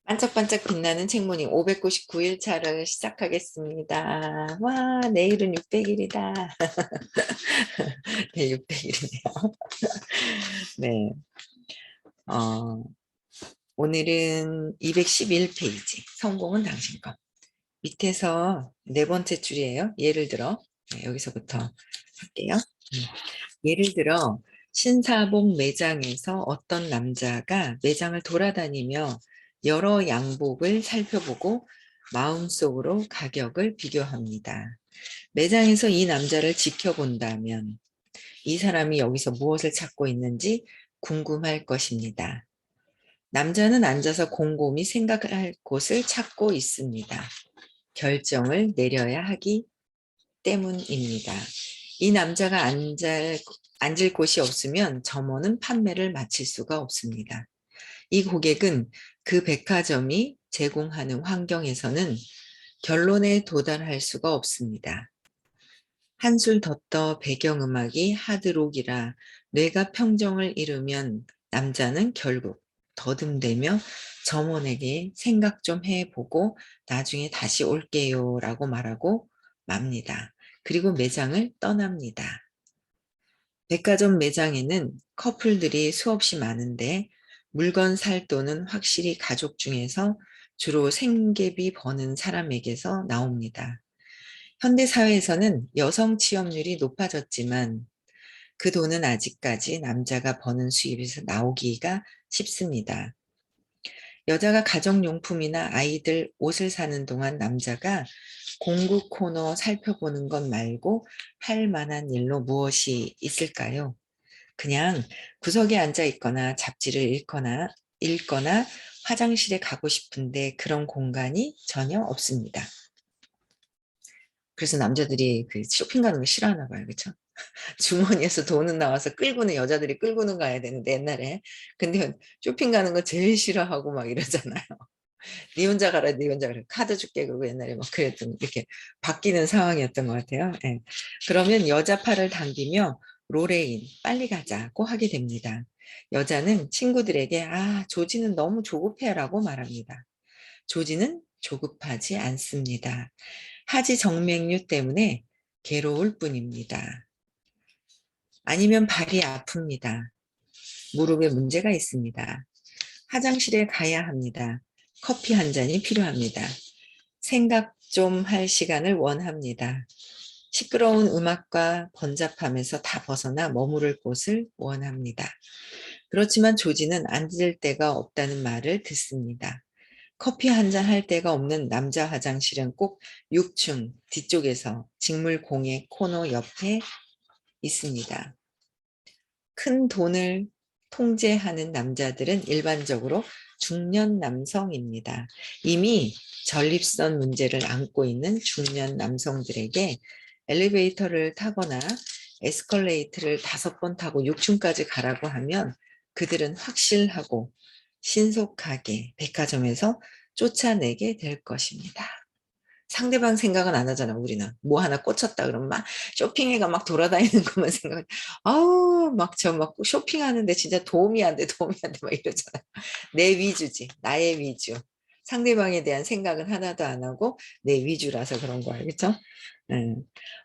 반짝반짝 빛나는 책무늬 599일 차를 시작하겠습니다. 와, 내일은 600일이다. 네, 600일이네요. 네, 어, 오늘은 211페이지. 성공은 당신 것. 밑에서 네 번째 줄이에요. 예를 들어, 네, 여기서부터 할게요. 예를 들어, 신사복 매장에서 어떤 남자가 매장을 돌아다니며 여러 양복을 살펴보고 마음속으로 가격을 비교합니다. 매장에서 이 남자를 지켜본다면 이 사람이 여기서 무엇을 찾고 있는지 궁금할 것입니다. 남자는 앉아서 곰곰이 생각할 곳을 찾고 있습니다. 결정을 내려야 하기 때문입니다. 이 남자가 앉을 곳이 없으면 점원은 판매를 마칠 수가 없습니다. 이 고객은 그 백화점이 제공하는 환경에서는 결론에 도달할 수가 없습니다. 한술 더 떠 배경음악이 하드록이라 뇌가 평정을 잃으면 남자는 결국 더듬대며 점원에게 생각 좀 해보고 나중에 다시 올게요 라고 말하고 맙니다. 그리고 매장을 떠납니다. 백화점 매장에는 커플들이 수없이 많은데 물건 살 돈은 확실히 가족 중에서 주로 생계비 버는 사람에게서 나옵니다. 현대 사회에서는 여성 취업률이 높아졌지만 그 돈은 아직까지 남자가 버는 수입에서 나오기가 쉽습니다. 여자가 가정용품이나 아이들 옷을 사는 동안 남자가 공구 코너 살펴보는 것 말고 할 만한 일로 무엇이 있을까요? 그냥 구석에 앉아 있거나 잡지를 읽거나 화장실에 가고 싶은데 그런 공간이 전혀 없습니다. 그래서 남자들이 그 쇼핑 가는 거 싫어하나 봐요. 그렇죠? 주머니에서 돈은 나와서 끌고는 여자들이 끌고는 가야 되는데 옛날에. 근데 쇼핑 가는 거 제일 싫어하고 막 이러잖아요. 니 혼자 가라, 니 혼자 가라. 카드 줄게. 그러고 옛날에 막 그랬던, 이렇게 바뀌는 상황이었던 것 같아요. 예. 그러면 여자 팔을 당기며 로레인, 빨리 가자고 하게 됩니다. 여자는 친구들에게, 조지는 너무 조급해라고 말합니다. 조지는 조급하지 않습니다. 하지 정맥류 때문에 괴로울 뿐입니다. 아니면 발이 아픕니다. 무릎에 문제가 있습니다. 화장실에 가야 합니다. 커피 한 잔이 필요합니다. 생각 좀 할 시간을 원합니다. 시끄러운 음악과 번잡함에서 다 벗어나 머무를 곳을 원합니다. 그렇지만 조지는 앉을 데가 없다는 말을 듣습니다. 커피 한 잔 할 데가 없는 남자 화장실은 꼭 6층 뒤쪽에서 직물 공예 코너 옆에 있습니다. 큰 돈을 통제하는 남자들은 일반적으로 중년 남성입니다. 이미 전립선 문제를 안고 있는 중년 남성들에게 엘리베이터를 타거나 에스컬레이터를 5번 타고 6층까지 가라고 하면 그들은 확실하고 신속하게 백화점에서 쫓아내게 될 것입니다. 상대방 생각은 안 하잖아, 우리는. 뭐 하나 꽂혔다 그러면 막 쇼핑회가 막 돌아다니는 것만 생각해. 아우, 막 쇼핑하는데 진짜 도움이 안 돼, 도움이 안 돼, 막 이러잖아. 내 위주지, 나의 위주. 상대방에 대한 생각은 하나도 안 하고 내 위주라서 그런 거야, 그쵸?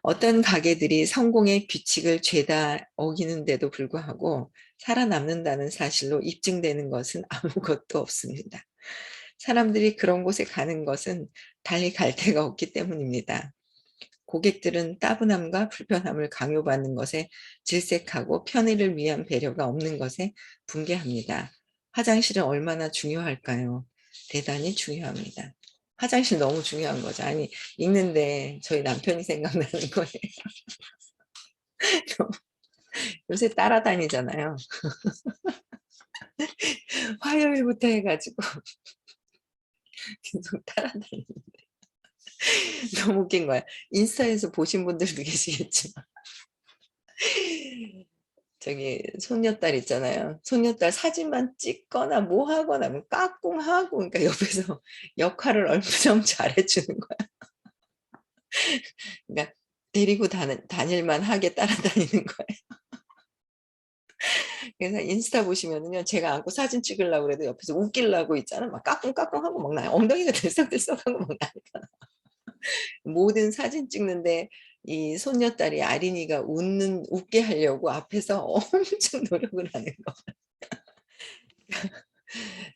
어떤 가게들이 성공의 규칙을 죄다 어기는데도 불구하고 살아남는다는 사실로 입증되는 것은 아무것도 없습니다. 사람들이 그런 곳에 가는 것은 달리 갈 데가 없기 때문입니다. 고객들은 따분함과 불편함을 강요받는 것에 질색하고 편의를 위한 배려가 없는 것에 분개합니다. 화장실은 얼마나 중요할까요? 대단히 중요합니다. 화장실 너무 중요한 거죠. 아니, 읽는데 저희 남편이 생각나는 거예요. 요새 따라다니잖아요. 화요일부터 해가지고 계속 따라다니. 너무 웃긴 거야. 인스타에서 보신 분들도 계시겠지만. 저기 손녀딸 있잖아요. 손녀딸 사진만 찍거나 뭐 하거나 뭐 까꿍하고 그러니까 옆에서 역할을 엄청 잘해주는 거야. 그러니까 데리고 다닐만 하게 따라다니는 거예요. 그래서 인스타 보시면은요, 제가 안고 사진 찍으려고 그래도 옆에서 웃기려고 있잖아. 막 까꿍까꿍하고 막 나요. 엉덩이가 들썩들썩하고 막 나니까. 모든 사진 찍는데 이 손녀딸이 아린이가 웃게 하려고 앞에서 엄청 노력을 하는 거.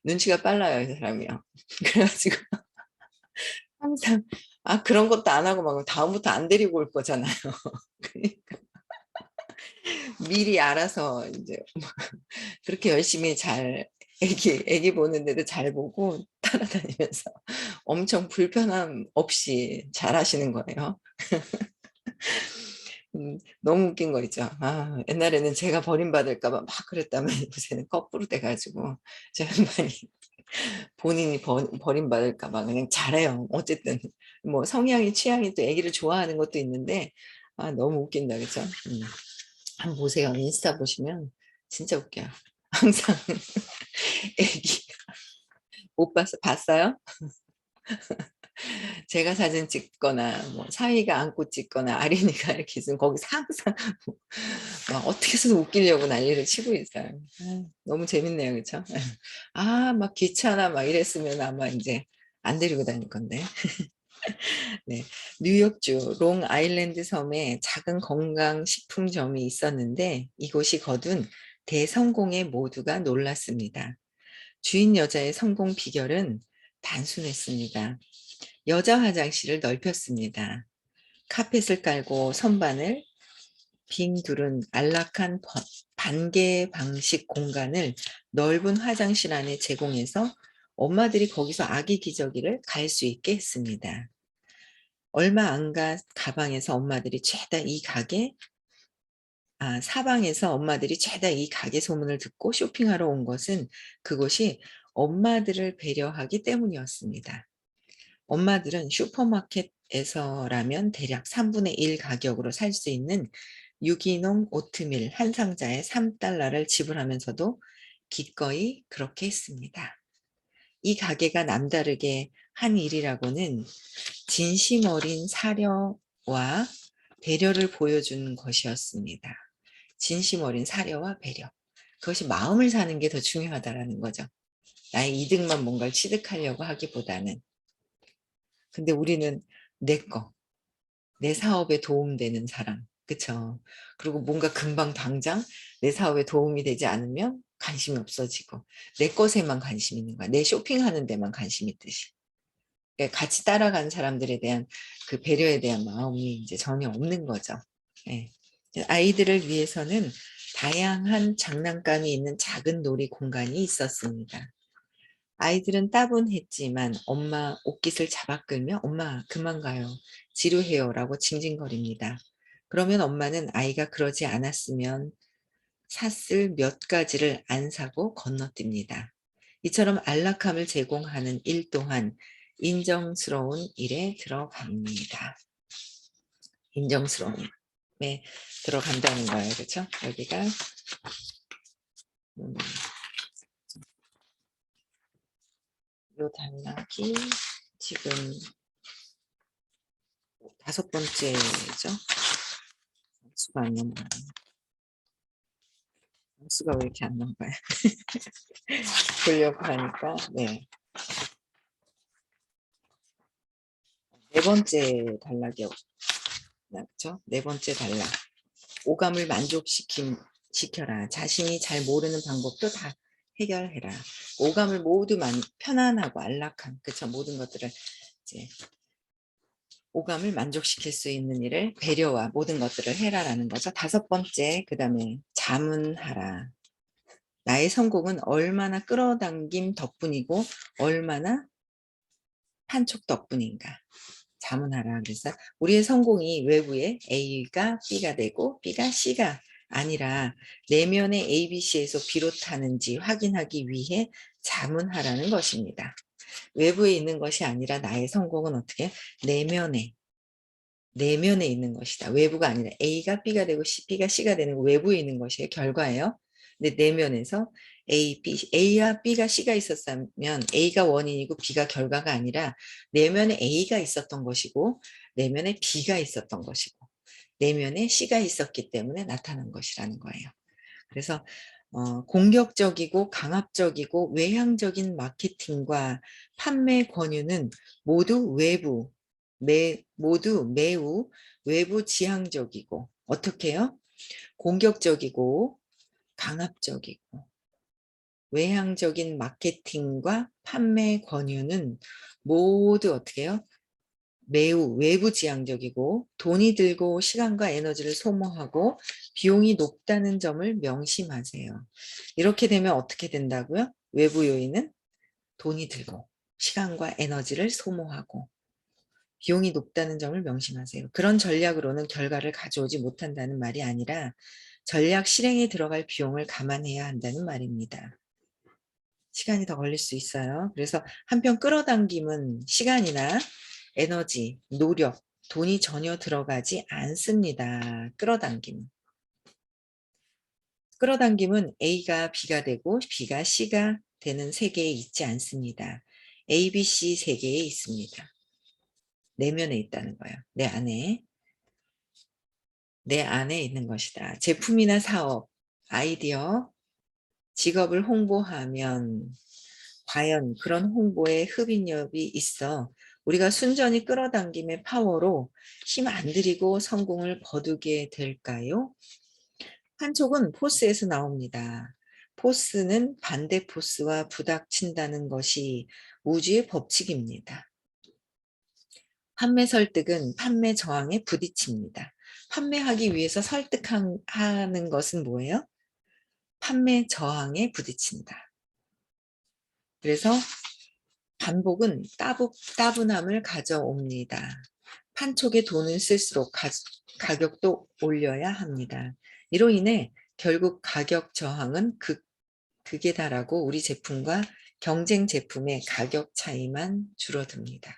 눈치가 빨라요, 이 사람이요. 그래 가지고 항상 그런 것도 안 하고 막 다음부터 안 데리고 올 거잖아요. 그러니까 미리 알아서 인제 그렇게 열심히 잘 애기 보는데도 잘 보고 따라다니면서 엄청 불편함 없이 잘하시는 거예요. 너무 웃긴 거 있죠. 옛날에는 제가 버림받을까 봐 막 그랬다면 요새는 거꾸로 돼 가지고 저 양반이 본인이 버림받을까 봐 그냥 잘해요. 어쨌든 뭐 성향이 취향이 또 애기를 좋아하는 것도 있는데 너무 웃긴다 그죠? 한번 보세요. 인스타 보시면 진짜 웃겨요. 항상 애기 못 봤어요? 제가 사진 찍거나 뭐 사위가 안고 찍거나 아린이가 이렇게 있으면 거기서 항상 막 어떻게 해서든 웃기려고 난리를 치고 있어요. 너무 재밌네요. 그쵸? 막 귀찮아 막 이랬으면 아마 인제 안 데리고 다닐 건데. 네. 뉴욕주 롱 아일랜드 섬에 작은 건강식품점이 있었는데 이곳이 거둔 대성공에 모두가 놀랐습니다. 주인 여자의 성공 비결은 단순했습니다. 여자 화장실을 넓혔습니다. 카펫을 깔고 선반을 빙 두른 안락한 반개 방식 공간을 넓은 화장실 안에 제공해서 엄마들이 거기서 아기 기저귀를 갈 수 있게 했습니다. 얼마 안 가 가방에서 엄마들이 죄다 이 가게 사방에서 엄마들이 죄다 이 가게 소문을 듣고 쇼핑하러 온 것은 그곳이 엄마들을 배려하기 때문이었습니다. 엄마들은 슈퍼마켓에서라면 대략 3분의 1 가격으로 살 수 있는 유기농 오트밀 한 상자에 $3를 지불하면서도 기꺼이 그렇게 했습니다. 이 가게가 남다르게 한 일이라고는 진심 어린 사려와 배려를 보여준 것이었습니다. 진심 어린 사려와 배려. 그것이 마음을 사는 게 더 중요하다라는 거죠. 나의 이득만 뭔가를 취득하려고 하기보다는. 근데 우리는 내 거, 내 사업에 도움되는 사람. 그쵸? 그리고 뭔가 금방 당장 내 사업에 도움이 되지 않으면 관심이 없어지고 내 것에만 관심 있는 거야. 내 쇼핑하는 데만 관심 있듯이. 그러니까 같이 따라가는 사람들에 대한 그 배려에 대한 마음이 이제 전혀 없는 거죠. 예. 아이들을 위해서는 다양한 장난감이 있는 작은 놀이 공간이 있었습니다. 아이들은 따분했지만 엄마 옷깃을 잡아 끌며 "엄마 그만 가요. 지루해요."라고 징징거립니다. 그러면 엄마는 아이가 그러지 않았으면 샀을 몇 가지를 안 사고 건너뜁니다. 이처럼 안락함을 제공하는 일 또한 인정스러운 일에 들어갑니다. 인정스러움에 들어간다는 거예요. 그쵸? 여기가 음 요 단락이 지금 5 번째죠. 수가 안 넘어가네. 수가 왜 이렇게 안 넘어가요? 보려고 하니까 네. 4번째 단락이었나 그쵸? 4번째 단락. 오감을 시켜라. 자신이 잘 모르는 방법도 다 해결해라. 오감을 모두 편안하고 안락함. 그쵸? 모든 것들을 이제 오감을 만족시킬 수 있는 일을 배려와 모든 것들을 해라라는 거죠. 5번째 그다음에 자문하라. 나의 성공은 얼마나 끌어당김 덕분이고 얼마나 판촉 덕분인가. 자문하라. 그래서 우리의 성공이 외부의 A가 B가 되고 B가 C가 아니라 내면의 ABC에서 비롯하는지 확인하기 위해 자문하라는 것입니다. 외부에 있는 것이 아니라 나의 성공은 어떻게 내면에 있는 것이다. 외부가 아니라 A가 B가 되고 B가 C가 되는 외부에 있는 것이 결과예요. 근데 내면에서 A와 B가 C가 있었다면 A가 원인이고 B가 결과가 아니라 내면에 A가 있었던 것이고 내면에 B가 있었던 것이고 내면에 C가 있었기 때문에 나타난 것이라는 거예요. 그래서 공격적이고 강압적이고 외향적인 마케팅과 판매 권유는 모두 모두 매우 외부 지향적이고 어떻게 해요? 공격적이고 강압적이고 외향적인 마케팅과 판매 권유는 모두 어떻게 해요? 매우 외부 지향적이고 돈이 들고 시간과 에너지를 소모하고 비용이 높다는 점을 명심하세요. 이렇게 되면 어떻게 된다고요? 외부 요인은 돈이 들고 시간과 에너지를 소모하고 비용이 높다는 점을 명심하세요. 그런 전략으로는 결과를 가져오지 못한다는 말이 아니라 전략 실행에 들어갈 비용을 감안해야 한다는 말입니다. 시간이 더 걸릴 수 있어요. 그래서 한편 끌어당김은 시간이나 에너지, 노력, 돈이 전혀 들어가지 않습니다. 끌어당김은. 끌어당김은 A가 B가 되고 B가 C가 되는 세계에 있지 않습니다. A, B, C 세계에 있습니다. 내면에 있다는 거예요. 내 안에 있는 것이다. 제품이나 사업, 아이디어, 직업을 홍보하면 과연 그런 홍보에 흡인력이 있어 우리가 순전히 끌어당김의 파워로 힘 안 들이고 성공을 거두게 될까요? 한쪽은 포스에서 나옵니다. 포스는 반대 포스와 부닥친다는 것이 우주의 법칙입니다. 판매 설득은 판매 저항에 부딪힙니다. 판매하기 위해서 설득하는 것은 뭐예요? 판매 저항에 부딪힌다. 그래서 반복은 따분함을 가져옵니다. 판촉에 돈을 쓸수록 가격도 올려야 합니다. 이로 인해 결국 가격 저항은 극에 달하고 우리 제품과 경쟁 제품의 가격 차이만 줄어듭니다.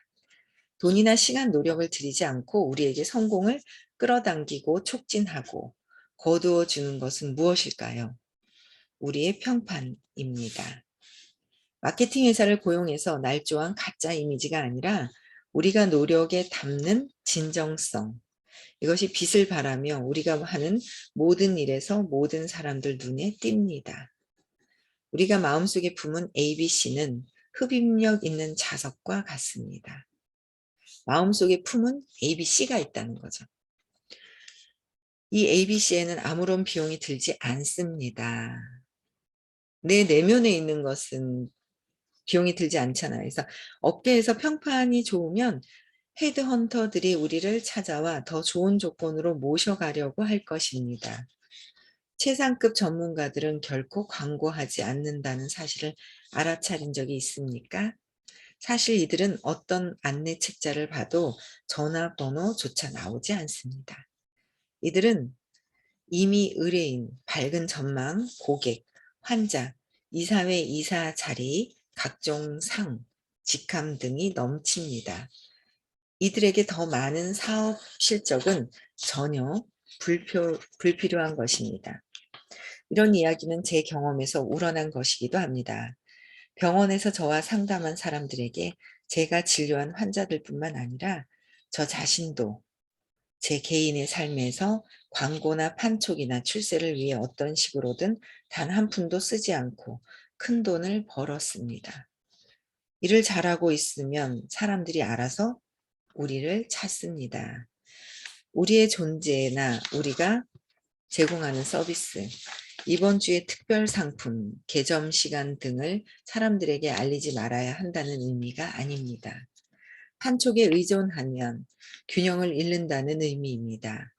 돈이나 시간, 노력을 들이지 않고 우리에게 성공을 끌어당기고 촉진하고 거두어 주는 것은 무엇일까요? 우리의 평판입니다. 마케팅 회사를 고용해서 날조한 가짜 이미지가 아니라 우리가 노력에 담는 진정성, 이것이 빛을 발하며 우리가 하는 모든 일에서 모든 사람들 눈에 띕니다. 우리가 마음속에 품은 ABC는 흡입력 있는 자석과 같습니다. 마음속에 품은 ABC가 있다는 거죠. 이 ABC에는 아무런 비용이 들지 않습니다. 내 내면에 있는 것은 비용이 들지 않잖아요. 그래서 업계에서 평판이 좋으면 헤드헌터들이 우리를 찾아와 더 좋은 조건으로 모셔가려고 할 것입니다. 최상급 전문가들은 결코 광고하지 않는다는 사실을 알아차린 적이 있습니까? 사실 이들은 어떤 안내 책자를 봐도 전화번호조차 나오지 않습니다. 이들은 이미 의뢰인, 밝은 전망, 고객, 환자, 이사회 이사 자리, 각종 상, 직함 등이 넘칩니다. 이들에게 더 많은 사업 실적은 전혀 불필요한 것입니다. 이런 이야기는 제 경험에서 우러난 것이기도 합니다. 병원에서 저와 상담한 사람들에게 제가 진료한 환자들뿐만 아니라 저 자신도 제 개인의 삶에서 광고나 판촉이나 출세를 위해 어떤 식으로든 단 한 푼도 쓰지 않고 큰 돈을 벌었습니다. 일을 잘하고 있으면 사람들이 알아서 우리를 찾습니다. 우리의 존재나 우리가 제공하는 서비스, 이번 주의 특별 상품, 개점 시간 등을 사람들에게 알리지 말아야 한다는 의미가 아닙니다. 판촉에 의존하면 균형을 잃는다는 의미입니다.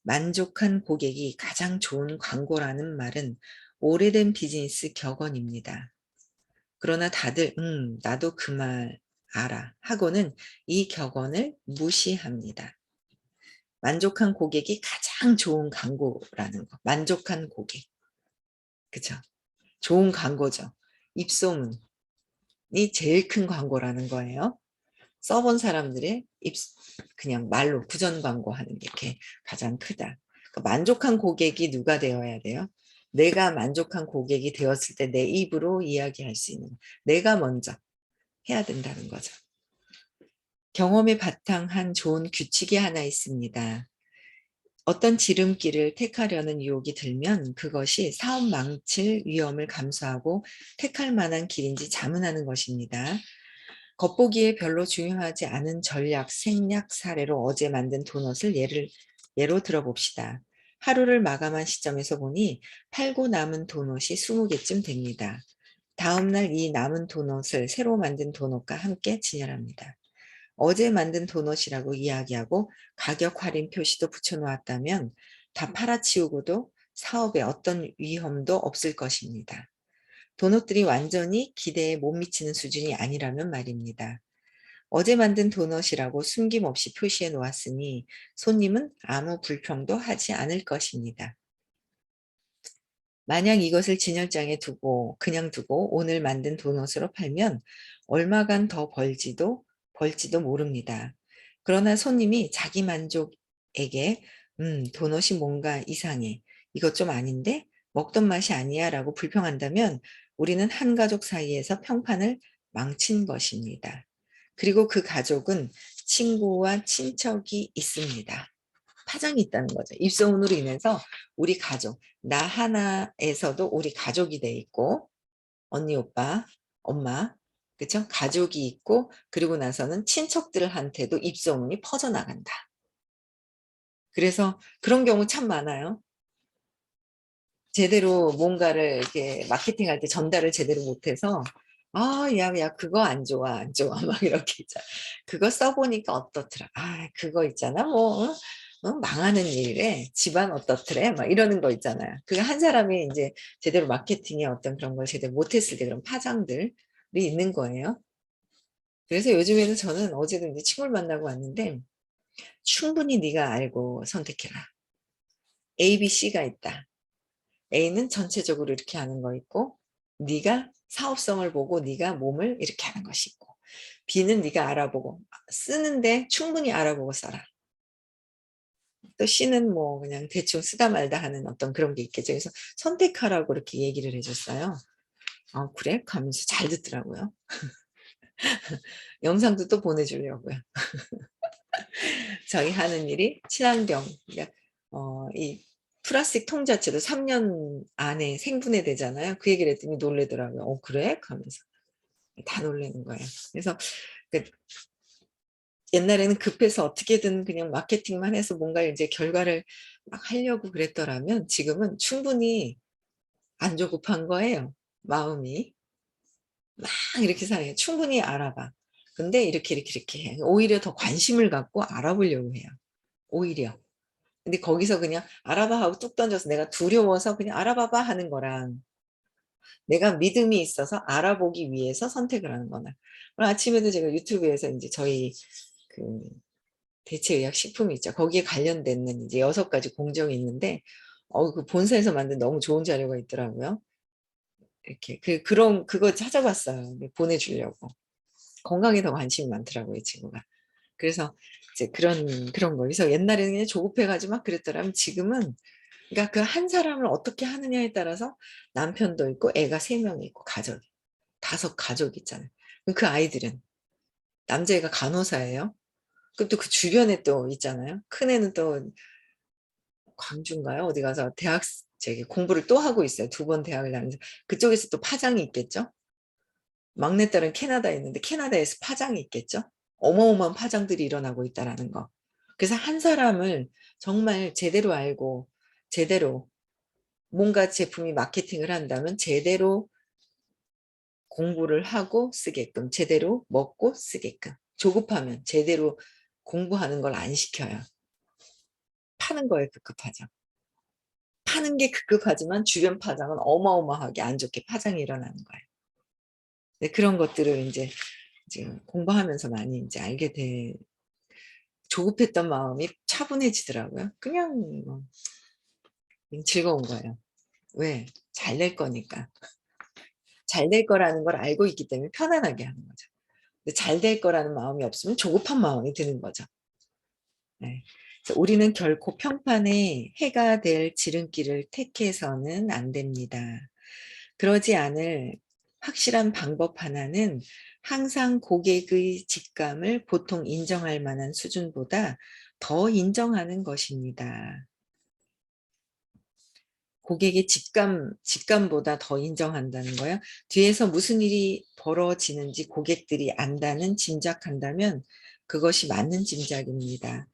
만족한 고객이 가장 좋은 광고라는 말은 오래된 비즈니스 격언입니다. 그러나 다들 나도 그 말 알아 하고는 이 격언을 무시합니다. 만족한 고객이 가장 좋은 광고라는 거. 만족한 고객. 그죠? 좋은 광고죠. 입소문이 제일 큰 광고라는 거예요. 써본 사람들의 그냥 말로 구전 광고하는 게 이렇게 가장 크다. 그러니까 만족한 고객이 누가 되어야 돼요? 내가 만족한 고객이 되었을 때 내 입으로 이야기할 수 있는, 내가 먼저 해야 된다는 거죠. 경험에 바탕한 좋은 규칙이 하나 있습니다. 어떤 지름길을 택하려는 유혹이 들면 그것이 사업 망칠 위험을 감수하고 택할 만한 길인지 자문하는 것입니다. 겉보기에 별로 중요하지 않은 전략, 생략 사례로 어제 만든 도넛을 예로 들어봅시다. 하루를 마감한 시점에서 보니 팔고 남은 도넛이 20개쯤 됩니다. 다음날 이 남은 도넛을 새로 만든 도넛과 함께 진열합니다. 어제 만든 도넛이라고 이야기하고 가격 할인 표시도 붙여놓았다면 다 팔아치우고도 사업에 어떤 위험도 없을 것입니다. 도넛들이 완전히 기대에 못 미치는 수준이 아니라면 말입니다. 어제 만든 도넛이라고 숨김없이 표시해 놓았으니 손님은 아무 불평도 하지 않을 것입니다. 만약 이것을 진열장에 그냥 두고 오늘 만든 도넛으로 팔면 얼마간 더 벌지도 모릅니다. 그러나 손님이 자기 만족에게 도넛이 뭔가 이상해. 이것 좀 아닌데? 먹던 맛이 아니야 라고 불평한다면 우리는 한 가족 사이에서 평판을 망친 것입니다. 그리고 그 가족은 친구와 친척이 있습니다. 파장이 있다는 거죠. 입소문으로 인해서 우리 가족, 나 하나에서도 우리 가족이 돼 있고 언니, 오빠, 엄마, 그쵸? 가족이 있고 그리고 나서는 친척들한테도 입소문이 퍼져나간다. 그래서 그런 경우 참 많아요. 제대로 뭔가를 이렇게 마케팅할 때 전달을 제대로 못해서 야, 그거 안 좋아, 안 좋아. 막 이렇게 있잖아. 그거 써보니까 어떻더라. 그거 있잖아. 뭐, 망하는 일이래. 집안 어떻더래. 막 이러는 거 있잖아요. 그게 한 사람이 이제 제대로 마케팅에 어떤 그런 걸 제대로 못했을 때 그런 파장들이 있는 거예요. 그래서 요즘에는 저는 어제도 이제 친구를 만나고 왔는데 충분히 네가 알고 선택해라. A, B, C가 있다. A는 전체적으로 이렇게 하는 거 있고 네가 사업성을 보고 네가 몸을 이렇게 하는 것이 있고 B는 네가 알아보고 쓰는데 충분히 알아보고 써라. 또 C는 뭐 그냥 대충 쓰다 말다 하는 어떤 그런 게 있겠죠. 그래서 선택하라고 이렇게 얘기를 해줬어요. 그래? 하면서 잘 듣더라고요. 영상도 또 보내주려고요. 저희 하는 일이 친환경, 그러니까 이 플라스틱 통 자체도 3년 안에 생분해 되잖아요. 그 얘기를 했더니 놀래더라고요. 그래? 하면서 다 놀라는 거예요. 그래서 그 옛날에는 급해서 어떻게든 그냥 마케팅만 해서 뭔가 이제 결과를 막 하려고 그랬더라면 지금은 충분히 안 조급한 거예요. 마음이 막 이렇게 사요. 충분히 알아봐. 근데 이렇게 해. 오히려 더 관심을 갖고 알아보려고 해요. 오히려. 근데 거기서 그냥 알아봐 하고 뚝 던져서 내가 두려워서 그냥 알아봐봐 하는 거랑 내가 믿음이 있어서 알아보기 위해서 선택을 하는 거나. 오늘 아침에도 제가 유튜브에서 이제 저희 그 대체의학 식품이 있죠. 거기에 관련된 이제 6가지 공정이 있는데 그 본사에서 만든 너무 좋은 자료가 있더라고요. 이렇게 그거 찾아봤어요. 보내주려고. 건강에 더 관심이 많더라고요, 이 친구가. 그래서 이제 그런 거. 그래서 옛날에는 그냥 조급해 가지고 막 그랬더라면 지금은 그러니까 그 한 사람을 어떻게 하느냐에 따라서 남편도 있고 애가 3명이 있고 가족이 5 가족이 있잖아요. 그럼 그 아이들은 남자애가 간호사예요. 그럼 또 그 주변에 또 있잖아요. 큰애는 또 광주인가요? 어디 가서 저기 공부를 또 하고 있어요. 2번 대학을 다니면서. 그쪽에서 또 파장이 있겠죠? 막내딸은 캐나다에 있는데 캐나다에서 파장이 있겠죠? 어마어마한 파장들이 일어나고 있다라는 거. 그래서 한 사람을 정말 제대로 알고 제대로 뭔가 제품이 마케팅을 한다면 제대로 공부를 하고 쓰게끔 제대로 먹고 쓰게끔 조급하면 제대로 공부하는 걸 안 시켜요. 파는 거에 급급하죠. 파는 게 급급하지만 주변 파장은 어마어마하게 안 좋게 파장이 일어나는 거예요. 네, 그런 것들을 인제 지금 공부하면서 많이 인제 알게 돼 조급했던 마음이 차분해지더라고요. 그냥 뭐 즐거운 거예요. 왜? 잘 될 거니까. 잘 될 거라는 걸 알고 있기 때문에 편안하게 하는 거죠. 근데 잘 될 거라는 마음이 없으면 조급한 마음이 드는 거죠. 네. 그래서 우리는 결코 평판에 해가 될 지름길을 택해서는 안 됩니다. 그러지 않을 확실한 방법 하나는 항상 고객의 직감을 보통 인정할 만한 수준보다 더 인정하는 것입니다. 고객의 직감보다 더 인정한다는 거예요. 뒤에서 무슨 일이 벌어지는지 고객들이 안다는 짐작한다면 그것이 맞는 짐작입니다.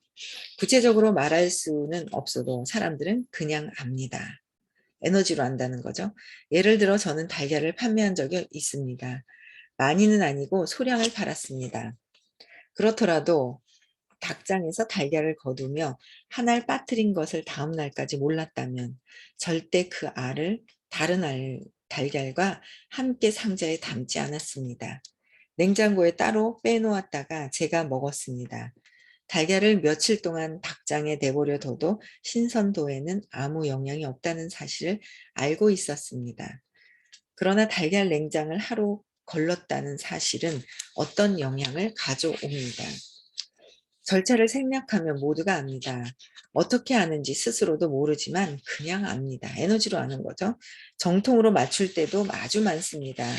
구체적으로 말할 수는 없어도 사람들은 그냥 압니다. 에너지로 안다는 거죠. 예를 들어 저는 달걀을 판매한 적이 있습니다. 많이는 아니고 소량을 팔았습니다. 그렇더라도 닭장에서 달걀을 거두며 한 알 빠뜨린 것을 다음 날까지 몰랐다면 절대 그 알을 다른 달걀과 함께 상자에 담지 않았습니다. 냉장고에 따로 빼놓았다가 제가 먹었습니다. 달걀을 며칠 동안 닭장에 내버려 둬도 신선도에는 아무 영향이 없다는 사실을 알고 있었습니다. 그러나 달걀 냉장을 하루 걸렀다는 사실은 어떤 영향을 가져옵니다. 절차를 생략하면 모두가 압니다. 어떻게 아는지 스스로도 모르지만 그냥 압니다. 에너지로 아는 거죠. 정통으로 맞출 때도 아주 많습니다.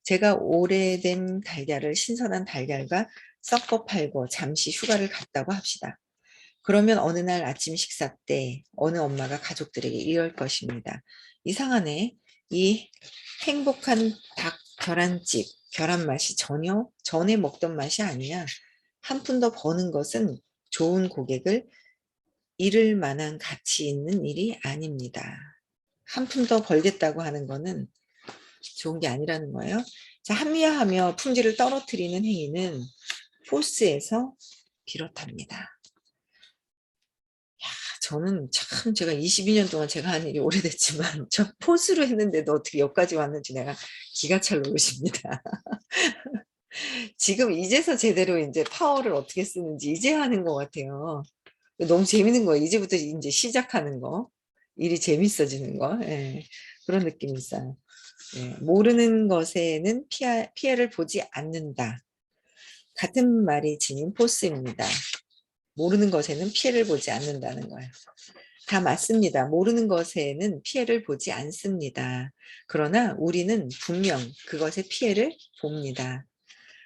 제가 오래된 달걀을 신선한 달걀과 섞어 팔고 잠시 휴가를 갔다고 합시다. 그러면 어느 날 아침 식사 때 어느 엄마가 가족들에게 이럴 것입니다. 이상하네. 이 행복한 닭 계란찜, 계란 맛이 전혀 전에 먹던 맛이 아니야. 한 푼 더 버는 것은 좋은 고객을 잃을 만한 가치 있는 일이 아닙니다. 한 푼 더 벌겠다고 하는 거는 좋은 게 아니라는 거예요. 자, 합리화하며 품질을 떨어뜨리는 행위는 포스에서 비롯합니다. 저는 참 제가 22년 동안 제가 한 일이 오래됐지만 저 포스로 했는데도 어떻게 여기까지 왔는지 내가 기가 찰 노릇입니다. 지금 이제서 제대로 인제 파워를 어떻게 쓰는지 이제 하는 것 같아요. 너무 재밌는 거예요. 이제부터 인제 시작하는 거. 일이 재밌어지는 거. 예. 그런 느낌이 있어요. 예. 모르는 것에는 피해를 보지 않는다. 같은 말이 지닌 포스입니다. 모르는 것에는 피해를 보지 않는다는 거예요. 다 맞습니다. 모르는 것에는 피해를 보지 않습니다. 그러나 우리는 분명 그것의 피해를 봅니다.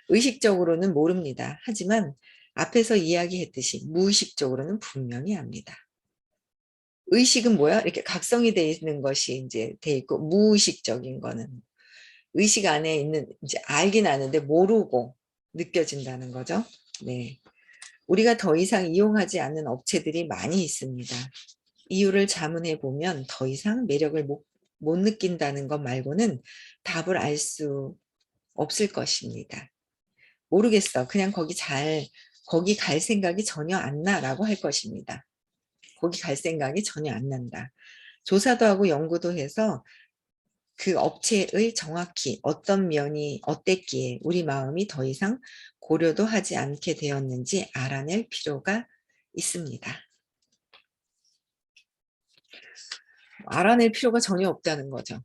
의식적으로는 모릅니다. 하지만 앞에서 이야기했듯이 무의식적으로는 분명히 압니다. 의식은 뭐야? 이렇게 각성이 돼 있는 것이 이제 돼 있고, 무의식적인 거는 의식 안에 있는, 이제 알긴 아는데 모르고 느껴진다는 거죠. 네. 우리가 더 이상 이용하지 않는 업체들이 많이 있습니다. 이유를 자문해 보면 더 이상 매력을 못 느낀다는 것 말고는 답을 알 수 없을 것입니다. 모르겠어. 그냥 거기 갈 생각이 전혀 안 나라고 할 것입니다. 거기 갈 생각이 전혀 안 난다. 조사도 하고 연구도 해서 그 업체의 정확히 어떤 면이 어땠기에 우리 마음이 더 이상 고려도 하지 않게 되었는지 알아낼 필요가 있습니다. 알아낼 필요가 전혀 없다는 거죠.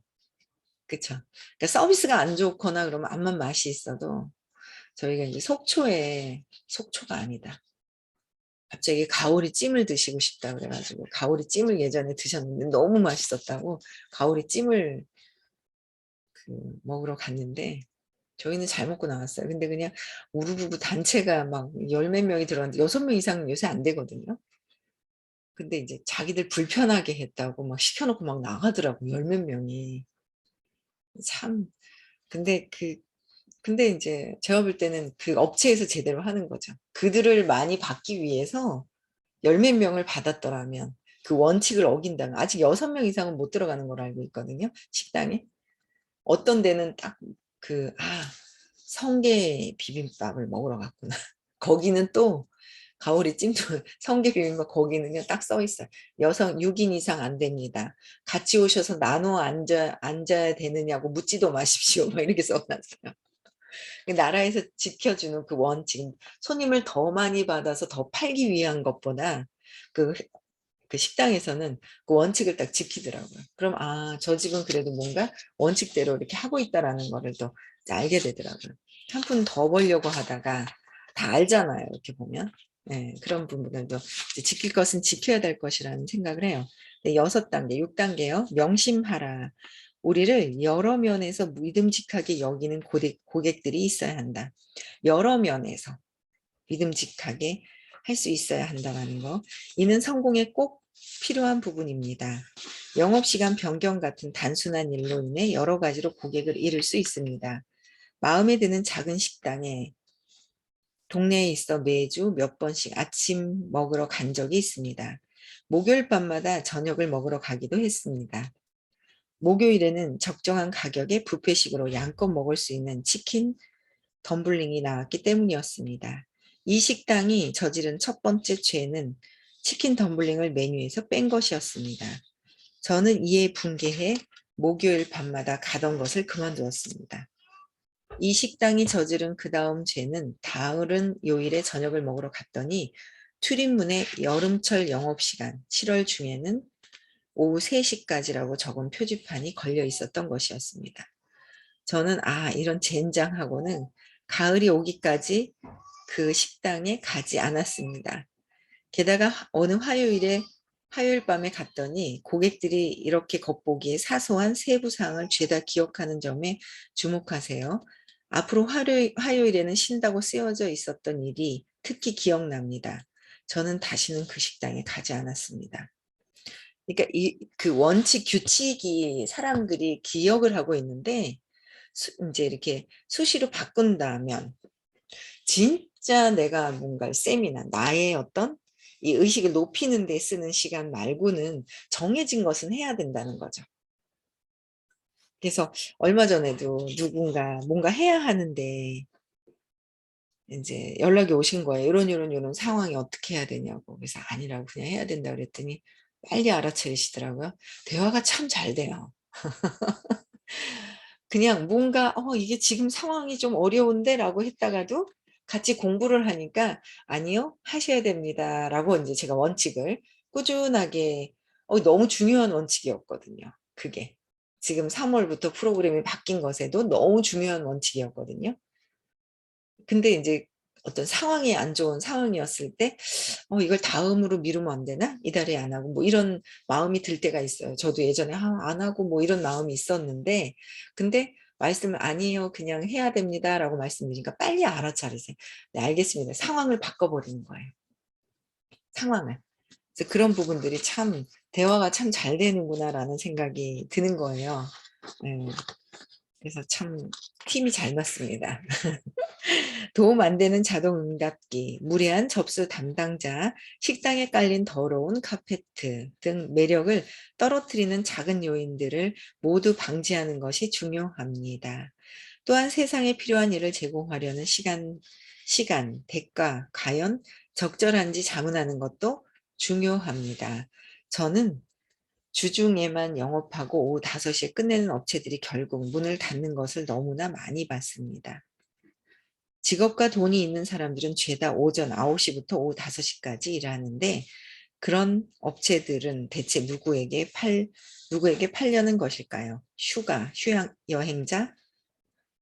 그쵸? 그러니까 서비스가 안 좋거나 그러면 암만 맛이 있어도 저희가 이제 속초가 아니다. 갑자기 가오리 찜을 드시고 싶다 그래 가지고 가오리 찜을 예전에 드셨는데 너무 맛있었다고 가오리 찜을 먹으러 갔는데 저희는 잘 먹고 나왔어요. 근데 그냥 우르르 단체가 막 열 몇 명이 들어갔는데 6명 이상은 요새 안 되거든요. 근데 이제 자기들 불편하게 했다고 막 시켜 놓고 막 나가더라고 열 몇 명이. 참 근데 근데 인제 제가 볼 때는 그 업체에서 제대로 하는 거죠. 그들을 많이 받기 위해서 열 몇 명을 받았더라면 그 원칙을 어긴다면 아직 6명 이상은 못 들어가는 걸로 알고 있거든요, 식당에. 어떤 데는 딱 성게 비빔밥을 먹으러 갔구나. 거기는 또 가오리 찜도 성게 비빔밥 거기는요 딱 써 있어요. "여성 6인 이상 안 됩니다. 같이 오셔서 나눠 앉아야 되느냐고 묻지도 마십시오." 막 이렇게 써 놨어요. 그 나라에서 지켜주는 그 원칙, 손님을 더 많이 받아서 더 팔기 위한 것보다 그 식당에서는 그 원칙을 딱 지키더라고요. 그럼 '아 저 집은 그래도 뭔가 원칙대로 이렇게 하고 있다.'라는 거를 또 이제 알게 되더라고요. 한 푼 더 벌려고 하다가 다 알잖아요, 이렇게 보면. 예. 그런 부분들도 이제 지킬 것은 지켜야 될 것이라는 생각을 해요. 네 6단계, 6단계요. 명심하라. 우리를 여러 면에서 믿음직하게 여기는 고객들이 있어야 한다. 여러 면에서 믿음직하게 할 수 있어야 한다라는 거. 이는 성공에 꼭 필요한 부분입니다. 영업시간 변경 같은 단순한 일로 인해 여러 가지로 고객을 잃을 수 있습니다. 마음에 드는 작은 식당에 동네에 있어 매주 몇 번씩 아침 먹으러 간 적이 있습니다. 목요일 밤마다 저녁을 먹으러 가기도 했습니다. 목요일에는 적정한 가격에 뷔페식으로 양껏 먹을 수 있는 치킨 덤블링이 나왔기 때문이었습니다. 이 식당이 저지른 첫 번째 죄는 치킨 덤블링을 메뉴에서 뺀 것이었습니다. 저는 이에 분개해 목요일 밤마다 가던 것을 그만두었습니다. 이 식당이 저지른 그 다음 죄는 다른 요일에 저녁을 먹으러 갔더니 출입문에 여름철 영업시간 7월 중에는 오후 3시까지라고 적은 표지판이 걸려 있었던 것이었습니다. 저는 이런 젠장하고는 가을이 오기까지 그 식당에 가지 않았습니다. 게다가 어느 화요일 밤에 갔더니 고객들이 이렇게 겉보기에 사소한 세부 사항을 죄다 기억하는 점에 주목하세요. 앞으로 화요일에는 쉰다고 쓰여져 있었던 일이 특히 기억납니다. 저는 다시는 그 식당에 가지 않았습니다. 그러니까 그 원칙 규칙이 사람들이 기억을 하고 있는데 이제 이렇게 수시로 바꾼다면 진짜 내가 뭔가 세미나 나의 어떤 이 의식을 높이는 데 쓰는 시간 말고는 정해진 것은 해야 된다는 거죠. 그래서 얼마 전에도 누군가 뭔가 해야 하는데 이제 연락이 오신 거예요. 이런 상황이 어떻게 해야 되냐고. 그래서 아니라고 그냥 해야 된다 그랬더니 빨리 알아차리시더라고요. 대화가 참 잘 돼요. 그냥 뭔가 이게 지금 상황이 좀 어려운데라고 했다가도 같이 공부를 하니까 "아니요. 하셔야 됩니다."라고 인제 제가 원칙을 꾸준하게 너무 중요한 원칙이었거든요 그게. 지금 3 월부터 프로그램이 바뀐 것에도 너무 중요한 원칙이었거든요. 근데 인제 어떤 상황이 안 좋은 상황이었을 때 이걸 다음으로 미루면 안 되나? 이달에 안 하고." 뭐 이런 마음이 들 때가 있어요. 저도 예전에 안 하고." 뭐 이런 마음이 있었는데 근데 말씀을 "아니요. 그냥 해야 됩니다."라고 말씀드리니까 빨리 알아차리세요. "네 알겠습니다." 상황을 바꿔 버리는 거예요, 상황을. 그래서 그런 부분들이 참 '대화가 참 잘 되는구나.'라는 생각이 드는 거예요. 예. 그래서 참 팀이 잘 맞습니다. 도움 안 되는 자동 응답기, 무례한 접수 담당자, 식당에 깔린 더러운 카페트 등 매력을 떨어뜨리는 작은 요인들을 모두 방지하는 것이 중요합니다. 또한 세상에 필요한 일을 제공하려는 시간, 대가, 과연 적절한지 자문하는 것도 중요합니다. 저는 주중에만 영업하고 오후 5시에 끝내는 업체들이 결국 문을 닫는 것을 너무나 많이 봤습니다. 직업과 돈이 있는 사람들은 죄다 오전 9시부터 오후 5시까지 일하는데 그런 업체들은 대체 누구에게 팔려는 것일까요? 휴양 여행자,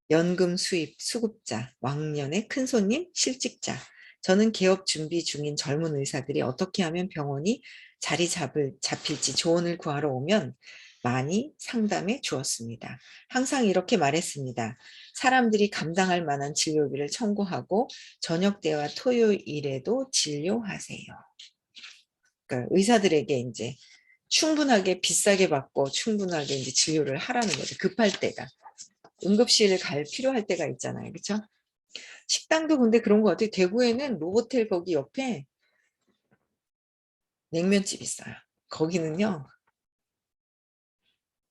연금 수입 수급자, 왕년의 큰손님, 실직자. 저는 개업 준비 중인 젊은 의사들이 어떻게 하면 병원이 잡힐지 조언을 구하러 오면 많이 상담해 주었습니다. 항상 이렇게 말했습니다. 사람들이 감당할 만한 진료비를 청구하고 저녁때와 토요일에도 진료하세요. 그러니까 의사들에게 인제 충분하게 비싸게 받고 충분하게 인제 진료를 하라는 거죠, 급할 때가. 응급실 필요할 때가 있잖아요. 그쵸? 식당도 근데 그런 것 같아요. 대구에는 노보텔 거기 옆에 냉면집 있어요. 거기는요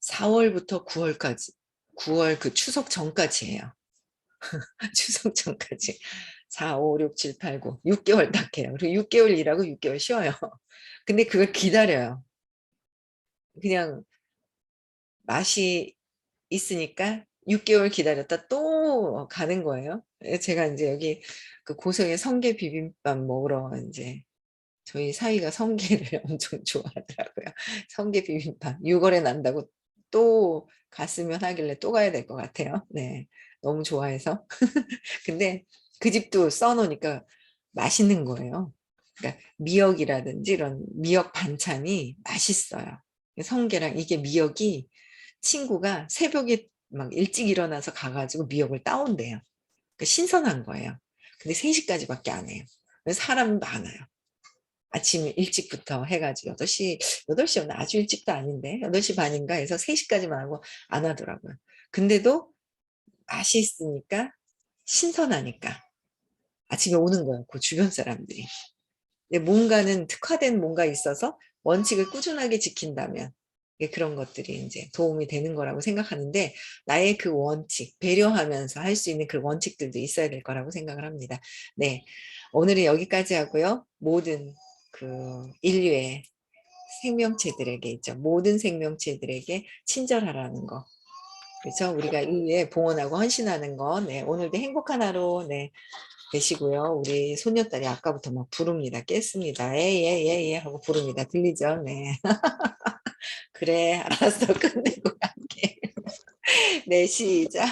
4 월부터 9 월까지 9월 그 추석 전까지 해요. 추석 전까지 4, 5, 6, 7, 8, 9 6 개월 딱 해요. 그리고 6 개월 일하고 6 개월 쉬어요. 근데 그걸 기다려요. 그냥 맛이 있으니까 6 개월 기다렸다 또 가는 거예요. 예 제가 인제 여기 그 고성에 성게 비빔밥 먹으러 인제 저희 사위가 성게를 엄청 좋아하더라고요. 성게 비빔밥 6 월에 난다고 또 갔으면 하길래 또 가야 될 것 같아요. 네. 너무 좋아해서. 근데 그 집도 써 놓으니까 맛있는 거예요. 그러니까 미역이라든지 이런 미역 반찬이 맛있어요. 성게랑 이게 미역이 친구가 새벽에 막 일찍 일어나서 가 가지고 미역을 따온대요. 그 신선한 거예요. 근데 3 시까지밖에 안 해요. 그래서 사람 많아요. 아침 일찍부터 해 가지고 8시였나? 아주 일찍도 아닌데 8시 반인가 해서 3 까지만 하고 안 하더라고요. 근데도 맛이 있으니까 신선하니까 아침에 오는 거예요, 그 주변 사람들이. 근데 뭔가는 특화된 뭔가 있어서 원칙을 꾸준하게 지킨다면 예 그런 것들이 인제 도움이 되는 거라고 생각하는데 나의 그 원칙, 배려하면서 할 수 있는 그 원칙들도 있어야 될 거라고 생각을 합니다. 네. 오늘은 여기까지 하고요. 모든 그 인류의 생명체들에게 있죠. 모든 생명체들에게 친절하라는 거. 그렇죠? 우리가 인류에 봉헌하고 헌신하는 거. 네. 오늘도 행복한 하루 네 되시고요. 우리 손녀딸이 아까부터 막 부릅니다. 깼습니다. "예예예예." 하고 부릅니다. 들리죠? 네. "그래. 알았어." 끝내고 갈게. 네 시작.